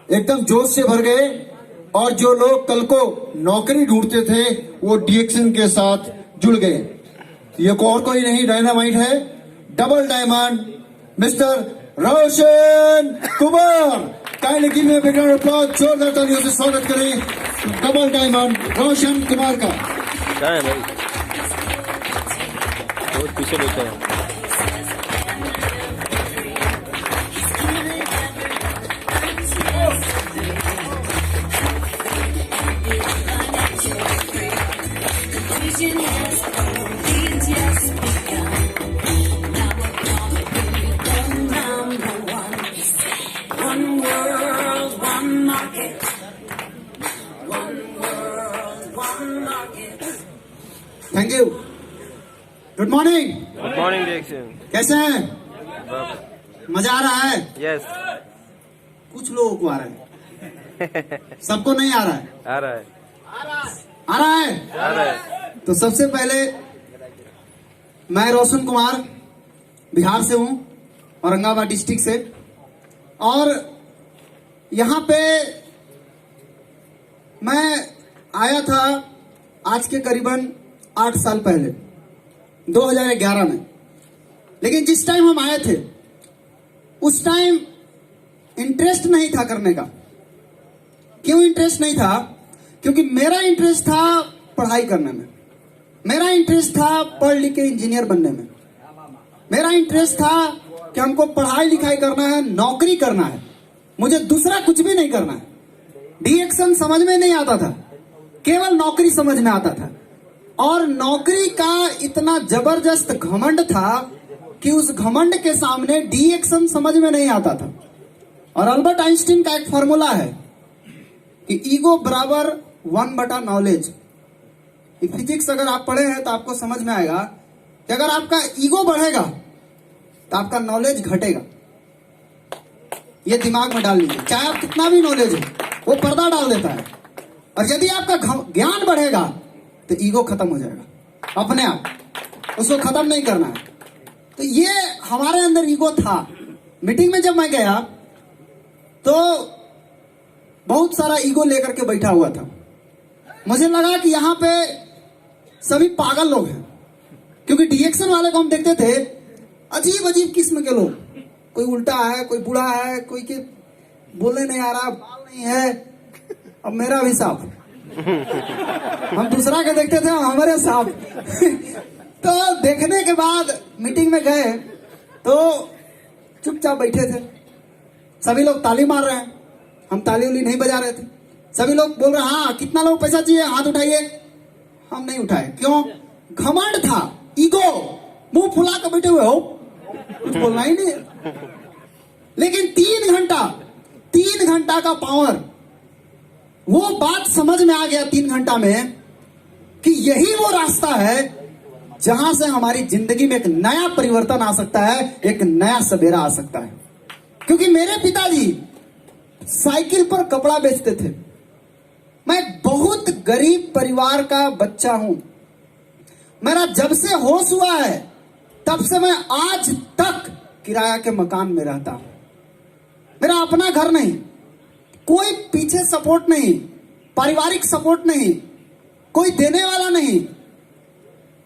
एकदम जोश से भर गए और जो लोग कल को नौकरी ढूंढते थे वो डीएक्शन के साथ जुड़ गए। ये और कोई नहीं, डायनामाइट है, double diamond mister Roshan Kumar. Kindly give me a big round of applause, जोरदार तालियों से स्वागत करें डबल डायमंड रोशन कुमार का। क्या है भाई, बहुत पीछे बैठे हैं। Thank you. Good morning. Good morning डिएक्शन। कैसे हैं? मजा आ रहा है? यस। कुछ लोगों को आ रहा है, सबको नहीं आ रहा है। आ रहा है, आ रहा है। आ रहा है। तो सबसे पहले मैं रोशन कुमार बिहार से हूं, औरंगाबाद डिस्ट्रिक्ट से, और यहां पे मैं आया था आज के करीबन 8 साल पहले 2011 में। लेकिन जिस टाइम हम आए थे उस टाइम इंटरेस्ट नहीं था करने का। क्यों इंटरेस्ट नहीं था? क्योंकि मेरा इंटरेस्ट था पढ़ाई करने में, मेरा इंटरेस्ट था पढ़ लिख के इंजीनियर बनने में, मेरा इंटरेस्ट था कि हमको पढ़ाई लिखाई करना है, नौकरी करना है, मुझे दूसरा कुछ भी नहीं करना है। डीएक्शन समझ में नहीं आता था, केवल नौकरी समझ में आता था। और नौकरी का इतना जबरदस्त घमंड था कि उस घमंड के सामने डीएक्शन समझ में नहीं आता था। और अल्बर्ट आइंस्टीन का एक फॉर्मूला है कि ईगो बराबर 1/नॉलेज। फिजिक्स अगर आप पढ़े हैं तो आपको समझ में आएगा कि अगर आपका ईगो बढ़ेगा तो आपका नॉलेज घटेगा। ये दिमाग में डाल लीजिए, चाहे आप कितना भी नॉलेज है वो पर्दा डाल देता है। और यदि आपका ज्ञान बढ़ेगा तो ईगो खत्म हो जाएगा अपने आप, उसको खत्म नहीं करना है। तो ये हमारे अंदर ईगो था। मीटिंग में जब मैं गया तो बहुत सारा ईगो लेकर के बैठा हुआ था। मुझे लगा कि यहाँ पे सभी पागल लोग हैं, क्योंकि डीएक्शन वाले को हम देखते थे अजीब अजीब किस्म के लोग, कोई उल्टा है, कोई बूढ़ा है, कोई के बोलने नहीं आ रहा, बाल नहीं है। अब मेरा भी साफ, हम दूसरा के देखते थे हमारे साफ। तो देखने के बाद मीटिंग में गए तो चुपचाप बैठे थे। सभी लोग ताली मार रहे हैं, हम ताली उली नहीं बजा रहे थे। सभी लोग बोल रहे हैं हाँ कितना लोग पैसा चाहिए, हाथ उठाइए। हम नहीं उठाए। क्यों? घमंड था, ईगो, मुंह फुला कर बैठे हुए हो, कुछ बोलना ही नहीं। लेकिन 3 घंटा का पावर, वो बात समझ में आ गया 3 घंटा में कि यही वो रास्ता है जहां से हमारी जिंदगी में एक नया परिवर्तन आ सकता है, एक नया सवेरा आ सकता है। क्योंकि मेरे पिताजी साइकिल पर कपड़ा बेचते थे। मैं बहुत गरीब परिवार का बच्चा हूं। मेरा जब से होश हुआ है तब से मैं आज तक किराया के मकान में रहता हूं। मेरा अपना घर नहीं, कोई पीछे सपोर्ट नहीं, पारिवारिक सपोर्ट नहीं, कोई देने वाला नहीं।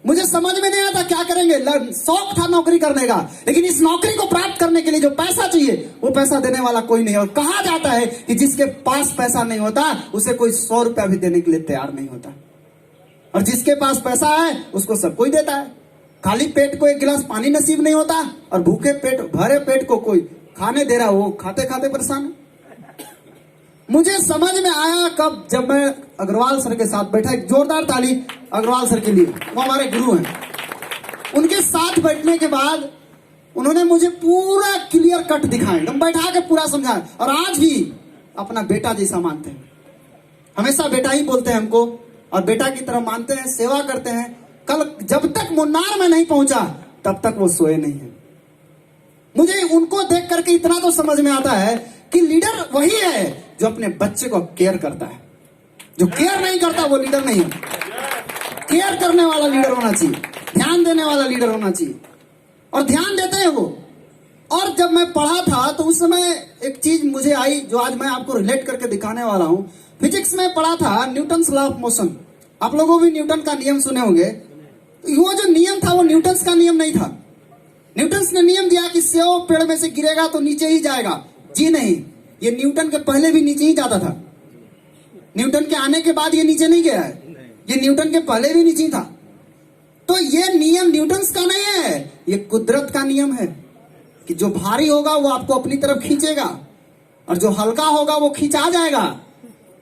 मुझे समझ में नहीं आता क्या करेंगे। शौक था नौकरी करने का, लेकिन इस नौकरी को प्राप्त करने के लिए जो पैसा चाहिए वो पैसा देने वाला कोई नहीं। और कहा जाता है कि जिसके पास पैसा नहीं होता उसे कोई 100 रुपया भी देने के लिए तैयार नहीं होता, और जिसके पास पैसा है उसको सब कोई देता है। खाली पेट को 1 गिलास पानी नसीब नहीं होता, और भूखे पेट, भरे पेट को कोई खाने दे रहा, वो खाते खाते परेशान है। मुझे समझ में आया कब, जब मैं अग्रवाल सर के साथ बैठा। एक जोरदार ताली अग्रवाल सर के लिए, वो हमारे गुरु हैं। उनके साथ बैठने के बाद उन्होंने मुझे पूरा क्लियर कट दिखाया, एकदम बैठा के पूरा समझाया। और आज भी अपना बेटा जैसा मानते हैं, हमेशा बेटा ही बोलते हैं हमको, और बेटा की तरह मानते हैं, सेवा करते हैं। कल जब तक मुन्नार में नहीं पहुंचा तब तक वो सोए नहीं है। मुझे उनको देख करके इतना तो समझ में आता है कि लीडर वही है जो अपने बच्चे को केयर करता है। जो केयर नहीं करता वो लीडर नहीं है। केयर करने वाला लीडर होना चाहिए, ध्यान देने वाला लीडर होना चाहिए। और ध्यान देते हैं वो, और जब मैं पढ़ा था तो उस समय एक चीज मुझे आई जो आज मैं आपको रिलेट करके दिखाने वाला हूं। फिजिक्स में पढ़ा था न्यूटन्स लॉ ऑफ मोशन। आप लोगों भी न्यूटन का नियम सुने होंगे। वो जो नियम था वो न्यूटन्स का नियम नहीं था। न्यूटन्स ने नियम दिया कि सेव पेड़ में से गिरेगा तो नीचे ही जाएगा। जी नहीं, ये न्यूटन के पहले भी नीचे ही जाता था। न्यूटन के आने के बाद ये नीचे नहीं गया है, ये न्यूटन के पहले भी नीचे ही था। तो ये नियम न्यूटन्स का नहीं है, ये कुदरत का नियम है कि जो भारी होगा वो आपको अपनी तरफ खींचेगा और जो हल्का होगा वो खींचा जाएगा।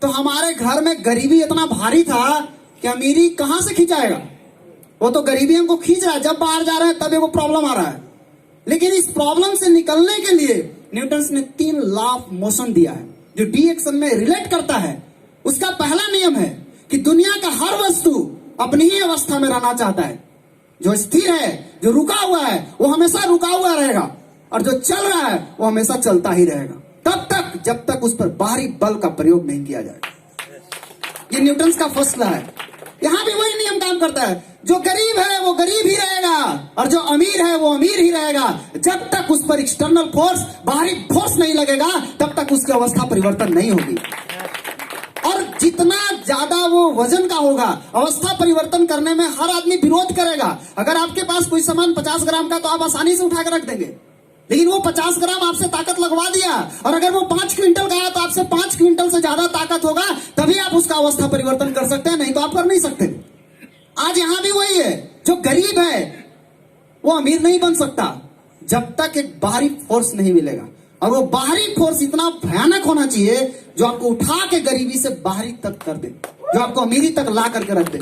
तो हमारे घर में गरीबी इतना भारी था कि अमीरी कहां से खींचाएगा? वो तो गरीबी हमको खींच रहा है। जब बाहर जा रहे हैं तब वो प्रॉब्लम आ रहा है। लेकिन इस प्रॉब्लम से निकलने के लिए न्यूटन ने 3 लॉ ऑफ मोशन दिया है जो डी एक्शन में रिलेट करता है। उसका पहला नियम है कि दुनिया का हर वस्तु अपनी ही अवस्था में रहना चाहता है। जो स्थिर है, जो रुका हुआ है, वो हमेशा रुका हुआ रहेगा और जो चल रहा है वो हमेशा चलता ही रहेगा तब तक जब तक उस पर बाहरी बल का प्रयोग नहीं किया जाएगा। ये न्यूटन का फर्स्ट लॉ है। यहां भी वही नियम काम करता है। जो गरीब है वो गरीब ही रहेगा और जो अमीर है वो अमीर ही रहेगा। जब तक उस पर एक्सटर्नल फोर्स, बाहरी फोर्स नहीं लगेगा तब तक उसकी अवस्था परिवर्तन नहीं होगी। और जितना ज्यादा वो वजन का होगा, अवस्था परिवर्तन करने में हर आदमी विरोध करेगा। अगर आपके पास कोई सामान 50 ग्राम का तो आप आसानी से उठा कर रख देंगे, लेकिन वो 50 ग्राम आपसे ताकत लगवा दिया और अगर वो 5 क्विंटल का है तो आपसे 5 क्विंटल से ज्यादा ताकत होगा, तभी आप उसका अवस्था परिवर्तन कर सकते हैं, नहीं तो आप कर नहीं सकते। आज यहां भी वही है। जो गरीब है वो अमीर नहीं बन सकता जब तक एक बाहरी फोर्स नहीं मिलेगा। और वो बाहरी फोर्स इतना भयानक होना चाहिए जो आपको उठा के गरीबी से बाहरी तक कर दे, जो आपको अमीरी तक ला करके रख दे।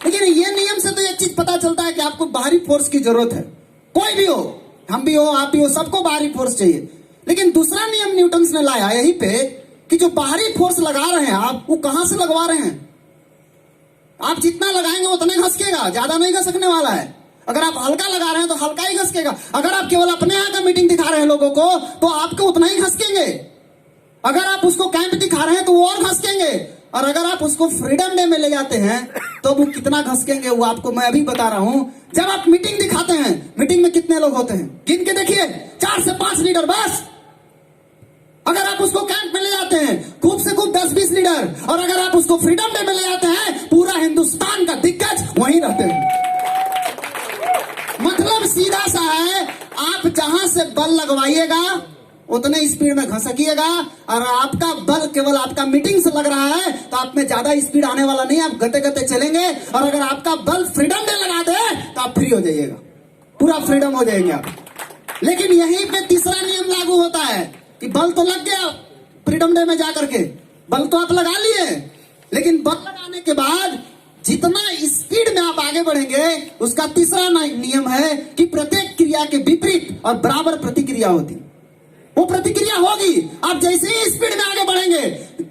लेकिन ये नियम से तो एक चीज पता चलता है कि आपको बाहरी फोर्स की जरूरत है। कोई भी हो, हम भी हो, आप भी हो, सबको बाहरी फोर्स चाहिए। लेकिन दूसरा नियम न्यूटन ने लाया यहीं पे कि जो बाहरी फोर्स लगा रहे हैं आप, वो कहां से लगवा रहे हैं? आप जितना लगाएंगे उतना घसकेगा, ज्यादा नहीं घसकने वाला है। अगर आप हल्का लगा रहे हैं तो हल्का ही घसकेगा। अगर आप केवल अपने यहाँ का मीटिंग दिखा रहे हैं लोगों को तो आपको उतना ही घसकेंगे। अगर आप उसको कैंप दिखा रहे हैं तो वो और घसकेंगे। और अगर आप उसको फ्रीडम डे में ले जाते हैं तो वो कितना घसकेंगे वो आपको मैं अभी बता रहा हूं। जब आप मीटिंग दिखाते हैं, मीटिंग में कितने लोग होते हैं गिन के देखिए, 4 से 5 लीडर बस। अगर आप उसको कैंप में ले जाते हैं खूब से खूब 10-20 लीडर, और अगर आप उसको फ्रीडम डे में ले जाते हैं पूरा हिंदुस्तान का दिग्गज वहीं रहते हैं। मतलब सीधा सा है, आप जहां से बल लगवाइएगा उतने स्पीड में घसकिएगा। और आपका बल केवल आपका मीटिंग से लग रहा है तो आप में ज्यादा स्पीड आने वाला नहीं, आप गते गते चलेंगे। और अगर आपका बल फ्रीडम डे लगा दे तो आप फ्री हो जाइएगा, पूरा फ्रीडम हो जाएंगे आप। लेकिन यहीं पे तीसरा नियम लागू होता है कि बल तो लग गया फ्रीडम डे में जाकर के, बल तो आप लगा लिए, लेकिन बल लगाने के बाद जितना स्पीड में आप आगे बढ़ेंगे उसका तीसरा नियम है कि प्रत्येक क्रिया के विपरीत और बराबर प्रतिक्रिया होती। वो प्रतिक्रिया होगी। आप जैसे ही स्पीड में आगे बढ़ेंगे,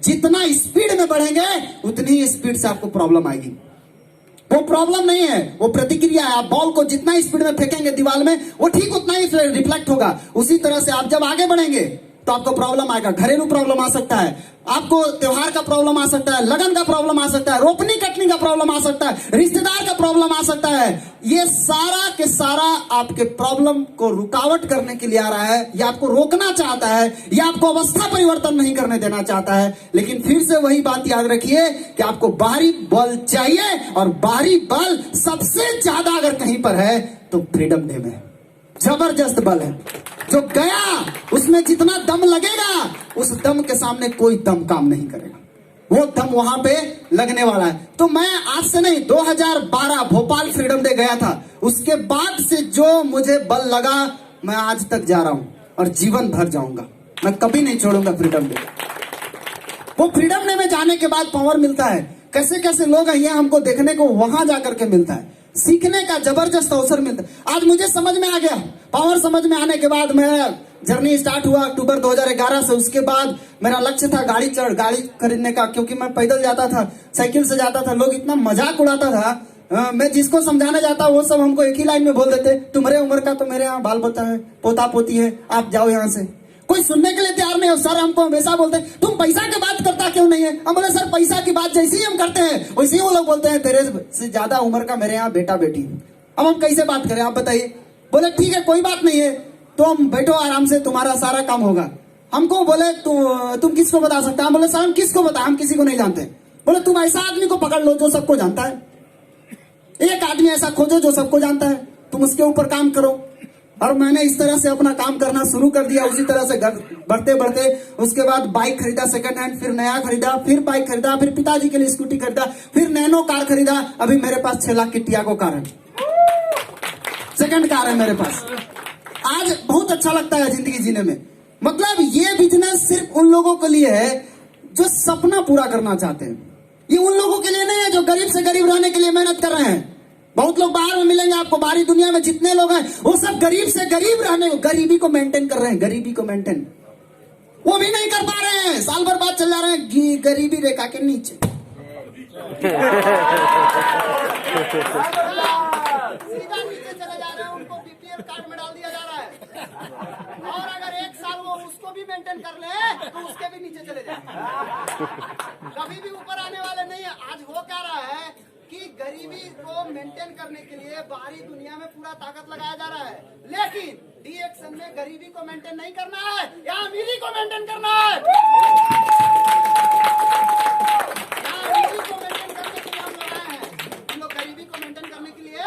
जितना स्पीड में बढ़ेंगे उतनी ही स्पीड से आपको प्रॉब्लम आएगी। वो प्रॉब्लम नहीं है, वो प्रतिक्रिया है। आप बॉल को जितना स्पीड में फेंकेंगे दीवार में वो ठीक उतना ही रिफ्लेक्ट होगा। उसी तरह से आप जब आगे बढ़ेंगे तो आपको प्रॉब्लम आएगा। घरेलू प्रॉब्लम आ सकता है, आपको त्योहार का प्रॉब्लम आ सकता है, लगन का प्रॉब्लम आ सकता है, रोपनी कटनी का प्रॉब्लम आ सकता है, रिश्तेदार का प्रॉब्लम आ सकता है। ये सारा के सारा आपके प्रॉब्लम को रुकावट करने के लिए आ रहा है, या आपको रोकना चाहता है, या आपको अवस्था परिवर्तन नहीं करने देना चाहता है। लेकिन फिर से वही बात याद रखिए कि आपको बाहरी बल चाहिए, और बाहरी बल सबसे ज्यादा अगर कहीं पर है तो फ्रीडम डे में जबरदस्त बल है। जो गया उसमें जितना दम लगेगा उस दम के सामने कोई दम काम नहीं करेगा, वो दम वहां पे लगने वाला है। तो मैं आज से नहीं, 2012 भोपाल फ्रीडम डे गया था, उसके बाद से जो मुझे बल लगा मैं आज तक जा रहा हूं और जीवन भर जाऊंगा, मैं कभी नहीं छोड़ूंगा फ्रीडम डे। वो फ्रीडम डे में जाने के बाद पावर मिलता है। कैसे कैसे लोग हैं हमको देखने को वहां जाकर के मिलता है, सीखने का जबरदस्त अवसर मिलता है। आज मुझे समझ में आ गया, पावर समझ में आने के बाद मेरा जर्नी स्टार्ट हुआ अक्टूबर 2011 से। उसके बाद मेरा लक्ष्य था गाड़ी खरीदने का, क्योंकि मैं पैदल जाता था, साइकिल से जाता था, लोग इतना मजाक उड़ाता था। मैं जिसको समझाने जाता वो सब हमको एक ही लाइन में बोल देते, तुम्हारे उम्र का तो मेरे यहाँ बाल बच्चा है, पोता पोती है, आप जाओ यहाँ से। कोई सुनने के लिए तैयार नहीं हो। सर हमको हमेशा बोलते हैं तुम पैसा की बात करता क्यों नहीं है। हम बोले सर पैसा की बात जैसे ही हम करते हैं वैसे ही वो लोग बोलते हैं तेरे से ज्यादा उम्र का मेरे यहाँ बेटा बेटी है। अब हम कैसे बात करें आप बताइए। बोले ठीक है कोई बात नहीं है, तुम बैठो आराम से, तुम्हारा सारा काम होगा। हमको बोले तुम किसको बता सकते हैं? हम बोले सर हम किसको बता, हम किसी को नहीं जानते। बोले तुम ऐसा आदमी को पकड़ लो जो सबको जानता है, एक आदमी ऐसा खोजो जो सबको जानता है, तुम उसके ऊपर काम करो। और मैंने इस तरह से अपना काम करना शुरू कर दिया। उसी तरह से बढ़ते बढ़ते उसके बाद बाइक खरीदा सेकंड हैंड, फिर नया खरीदा, फिर बाइक खरीदा, फिर पिताजी के लिए स्कूटी खरीदा, फिर नैनो कार खरीदा। अभी मेरे पास 6 लाख की टियागो कार है, सेकंड कार है मेरे पास। आज बहुत अच्छा लगता है जिंदगी जीने में। मतलब ये बिजनेस सिर्फ उन लोगों के लिए है जो सपना पूरा करना चाहते हैं। ये उन लोगों के लिए नहीं है जो गरीब से गरीब रहने के लिए मेहनत कर रहे हैं। बहुत लोग बाहर में मिलेंगे आपको, बाहरी दुनिया में जितने लोग हैं वो सब गरीब से गरीब रहने को, गरीबी को मेंटेन कर रहे हैं, गरीबी को मेंटेन वो भी नहीं कर पा रहे हैं, साल भर बाद चल जा रहे हैं गरीबी रेखा के नीचे। सीधा नीचे चले जा रहे हैं, उनको बीपीएल कार्ड में डाल दिया जा रहा है। और अगर एक साल वो उसको भी मेंटेन कर ले तो उसके भी नीचे चले जाए, कभी भी ऊपर आने वाले नहीं है। आज हो क्या रहा है कि गरीबी को मेंटेन करने के लिए बाहरी दुनिया में पूरा ताकत लगाया जा रहा है, लेकिन डी एक्शन में गरीबी को मेंटेन नहीं करना है, या अमीरी को मेंटेन करना है। अमीरी को मेंटेन करने के लिए हम लोग आए हैं, हम लोग गरीबी को मेंटेन करने के लिए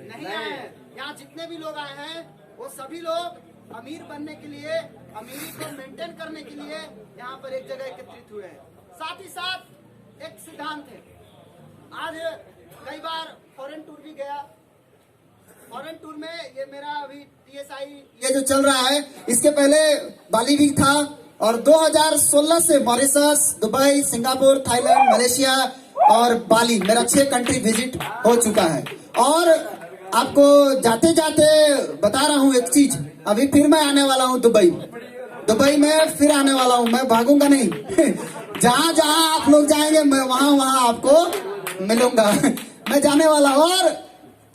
नहीं आए हैं। यहाँ जितने भी लोग आए हैं वो सभी लोग अमीर बनने के लिए, अमीरी को मेंटेन करने के लिए यहाँ पर एक जगह एकत्रित हुए हैं। साथ ही साथ एक सिद्धांत है। आज कई बार फॉरेन टूर भी गया, फॉरेन टूर में ये मेरा अभी TSI ये जो चल रहा है, इसके पहले बाली भी था, और 2016 से Mauritius, Dubai, Singapore, Thailand, Malaysia और बाली, मेरा 6 कंट्री विजिट हो चुका है। और आपको जाते जाते बता रहा हूँ एक चीज, अभी फिर मैं आने वाला हूँ दुबई में फिर आने वाला हूँ, मैं भागूंगा नहीं। जहाँ जहाँ आप लोग जाएंगे मैं वहाँ आपको मिलूंगा। मैं जाने वाला हूँ। और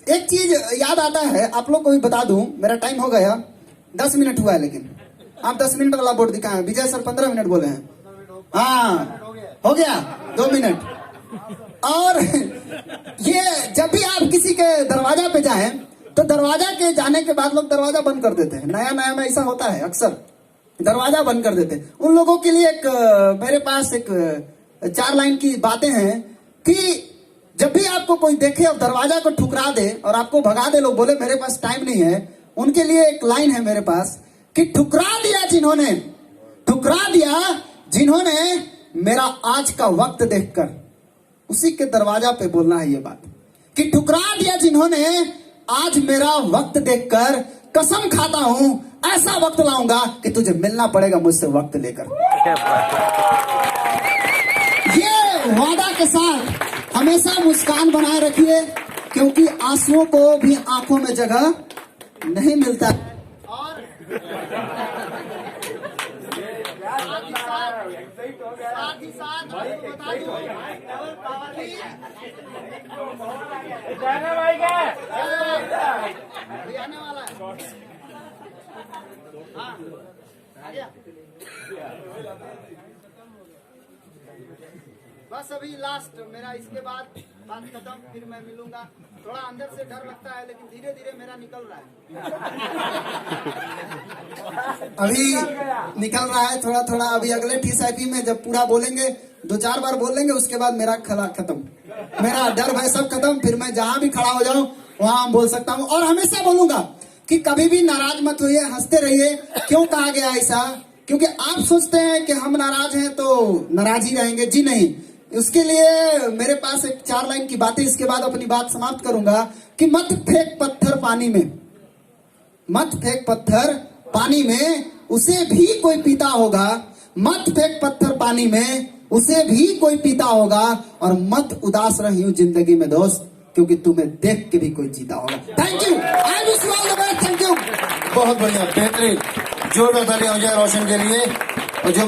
एक चीज याद आता है, आप लोग को भी बता दूं, मेरा टाइम हो गया, 10 मिनट हुआ है, लेकिन आप 10 मिनट वाला बोर्ड दिखाए, विजय सर 15 मिनट बोले हैं। हाँ हो गया 2 मिनट। और ये जब भी आप किसी के दरवाजा पे जाएं तो दरवाजा के जाने के बाद लोग दरवाजा बंद कर देते हैं। नया नया में ऐसा होता है, अक्सर दरवाजा बंद कर देते हैं। उन लोगों के लिए एक मेरे पास एक 4 लाइन की बातें हैं कि जब भी आपको कोई देखे और दरवाजा को ठुकरा दे और आपको भगा दे, लोग बोले मेरे पास टाइम नहीं है, उनके लिए एक लाइन है मेरे पास कि ठुकरा दिया जिन्होंने मेरा आज का वक्त देखकर, उसी के दरवाजा पे बोलना है ये बात कि ठुकरा दिया जिन्होंने आज मेरा वक्त देखकर, कसम खाता हूं ऐसा वक्त लाऊंगा कि तुझे मिलना पड़ेगा मुझसे वक्त लेकर। ये वादा के साथ हमेशा मुस्कान बनाए रखिए, क्योंकि आंसुओं को भी आंखों में जगह नहीं मिलता। और साथ ही साथ आपको बता दूं कि आने वाला है। हाँ आ गया। बस अभी लास्ट मेरा, इसके बाद बात खत्म, फिर मैं मिलूंगा। थोड़ा अंदर से डर लगता है, लेकिन धीरे धीरे मेरा निकल रहा है। अभी निकल रहा है थोड़ा थोड़ा। अभी अगले TSIP में जब पूरा बोलेंगे, 2-4 बार बोल लेंगे, उसके बाद मेरा खला खत्म, मेरा डर भय सब खत्म। फिर मैं जहां भी खड़ा हो जाऊं वहां बोल सकता हूं। और हमेशा बोलूंगा कि कभी भी नाराज मत होइए, हंसते रहिए। क्यों कहा गया ऐसा? क्योंकि आप सोचते हैं कि हम नाराज हैं तो नाराज ही रहेंगे। जी नहीं, उसके लिए मेरे पास एक 4 लाइन की बातें, इसके बाद अपनी बात समाप्त करूंगा कि मत फेंक पत्थर पानी में, मत फेंक पत्थर पानी में, उसे भी कोई पीता होगा। मत फेंक पत्थर पानी में, उसे भी कोई पीता होगा। और मत उदास रहियो जिंदगी में दोस्त, क्योंकि तुम्हें देख के भी कोई जीता होगा। Thank you, I wish you all the best. Thank you. बहुत बढ़िया, बेहतरीन, जोरदार तालियां हो जाए रोशन के लिए।